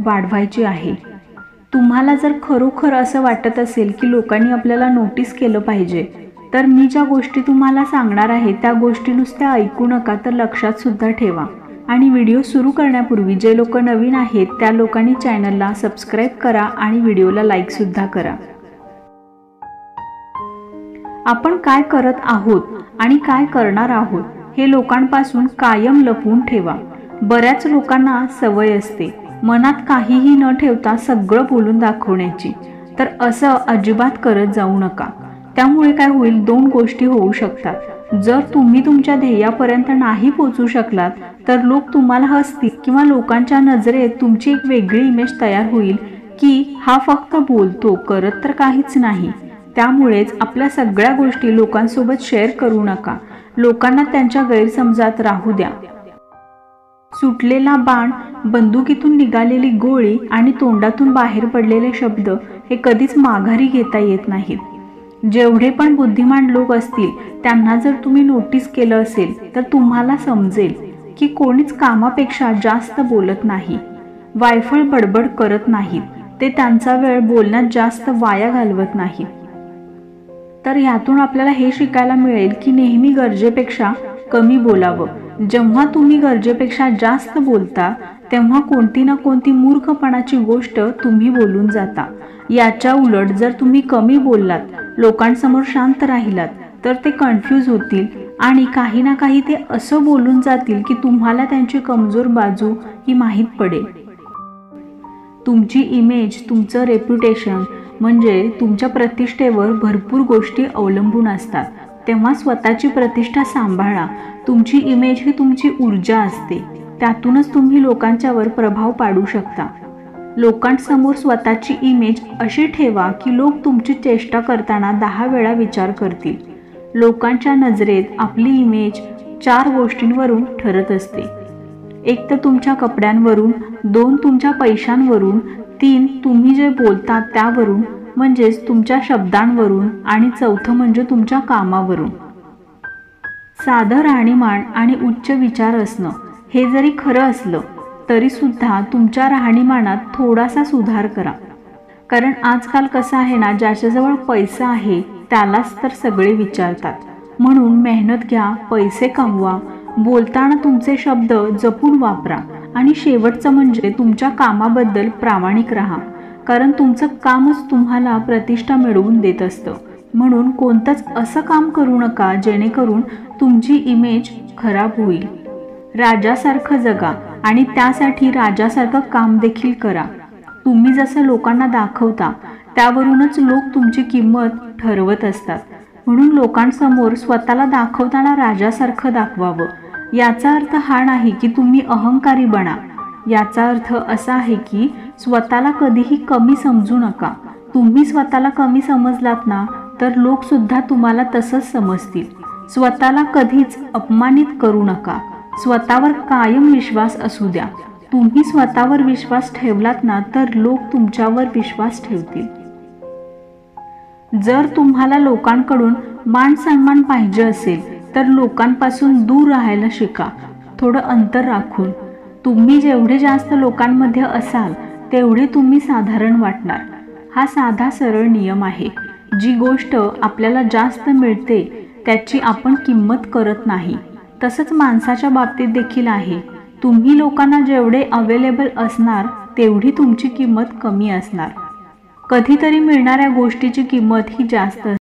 वाढवायची आहे। तुम्हाला जर खरोखर असं वाटत असेल की लोकांनी आपल्याला नोटीस केलं पाहिजे, तर मी ज्या गोष्टी तुम्हाला सांगणार आहे त्या गोष्टी नुसत्या ऐकू नका, तर लक्षात सुद्धा ठेवा। आणि व्हिडिओ सुरू करण्यापूर्वी जे लोक नवीन आहेत त्या लोकांनी चॅनलला सबस्क्राईब करा आणि व्हिडिओला लाईक सुद्धा करा। आपण काय करत आहोत आणि काय करणार आहोत हे लोकांपासून कायम लपवून ठेवा। बऱ्याच लोकांना सवय असते मनात काहीही न ठेवता सगळं बोलून दाखवण्याची, तर असं अजिबात करत जाऊ नका। त्यामुळे काय होईल, दोन गोष्टी होऊ शकतात। जर तुम्ही तुमच्या ध्येयापर्यंत नाही पोहोचू शकलात तर लोक तुम्हाला हसतील किंवा लोकांच्या नजरेत तुमची एक वेगळी इमेज तयार होईल की हा फक्त बोलतो, करत तर काहीच नाही। त्यामुळेच आपल्या सगळ्या गोष्टी लोकांसोबत शेअर करू नका। लोकांना त्यांच्या गैरसमजात राहू द्या। सुटलेला बाण, बंदुकीतून निघालेली गोळी आणि तोंडातून बाहेर पडलेले शब्द हे कधीच माघारी घेता येत नाहीत। जेवढे पण बुद्धिमान लोक असतील त्यांना जर तुम्ही नोटीस केलं असेल तर तुम्हाला समजेल की कोणीच कामापेक्षा जास्त बोलत नाही, वायफळ बडबड करत नाहीत, ते त्यांचा वेळ बोलण्यात जास्त वाया घालवत नाहीत। तर यातून आपल्याला हे शिकायला मिळेल की नेहमी गरजेपेक्षा कमी बोलावं। जेव्हा तुम्ही गरजेपेक्षा जास्त बोलता तेव्हा कोणती ना कोणती मूर्खपणाची गोष्ट तुम्ही बोलून जाता। याच्या उलट जर तुम्ही कमी बोललात, लोकांसमोर शांत राहिलात, तर ते कन्फ्यूज होतील आणि काही ना काही ते असं बोलून जातील की तुम्हाला त्यांची कमजोर बाजू ही माहीत पडेल। तुमची इमेज, तुमचं रेप्युटेशन म्हणजे तुमच्या प्रतिष्ठेवर भरपूर गोष्टी अवलंबून असतात। तेव्हा स्वतःची प्रतिष्ठा सांभाळा। तुमची इमेज ही तुमची ऊर्जा असते, त्यातूनच तुम्ही लोकांच्यावर प्रभाव पाडू शकता। लोकांसमोर स्वतःची इमेज अशी ठेवा की लोक तुमची चेष्टा करताना 10 वेळा विचार करतील। लोकांच्या नजरेत आपली इमेज 4 गोष्टींवरून ठरत असते। 1 तर तुमच्या कपड्यांवरून, 2 तुमच्या पैशांवरून, 3 तुम्ही जे बोलता त्यावरून म्हणजेच तुमच्या शब्दांवरून आणि 4थं म्हणजे तुमच्या कामावरून। साधं राहणीमान आणि उच्च विचार असणं हे जरी खरं असलं तरी सुद्धा तुमच्या राहणीमानात थोडासा सुधार करा। कारण आजकाल कसं आहे ना, ज्याच्याजवळ पैसा आहे त्यालाच तर सगळे विचारतात। म्हणून मेहनत घ्या, पैसे कमवा, बोलताना तुमचे शब्द जपून वापरा आणि शेवटचं म्हणजे तुमच्या कामाबद्दल प्रामाणिक राहा। कारण तुमचं कामच तुम्हाला प्रतिष्ठा मिळवून देत असतं। म्हणून कोणतंच असं काम करू नका जेणेकरून तुमची इमेज खराब होईल। राजासारखं जगा आणि त्यासाठी राजासारखं काम देखील करा। तुम्ही जसं लोकांना दाखवता त्यावरूनच लोक तुमची किंमत ठरवत असतात। म्हणून लोकांसमोर स्वतःला दाखवताना राजासारखं दाखवावं। याचा अर्थ हा नाही की तुम्ही अहंकारी बना, याचा अर्थ असा आहे की स्वतःला कधीही कमी समजू नका। तुम्ही स्वतःला कमी समजलात ना तर लोक सुद्धा तुम्हाला तसंच समजतील। स्वतःला कधीच अपमानित करू नका। स्वतःवर कायम विश्वास असू द्या। तुम्ही स्वतःवर विश्वास ठेवलात ना तर लोक तुमच्यावर विश्वास ठेवतील। जर तुम्हाला लोकांकडून मान सन्मान पाहिजे असेल तर लोकांपासून दूर राहायला शिका, थोडं अंतर राखून। तुम्ही जेवढे जास्त लोकांमध्ये असाल तेवढे तुम्ही साधारण वाटणार। हा साधा सरळ नियम आहे। जी गोष्ट आपल्याला जास्त मिळते त्याची आपण किंमत करत नाही। तसंच माणसाच्या बाबतीत देखील आहे। तुम्ही लोकांना जेवढे अवेलेबल असणार तेवढी तुमची किंमत कमी असणार। कधीतरी मिळणाऱ्या गोष्टीची किंमत ही जास्त असते।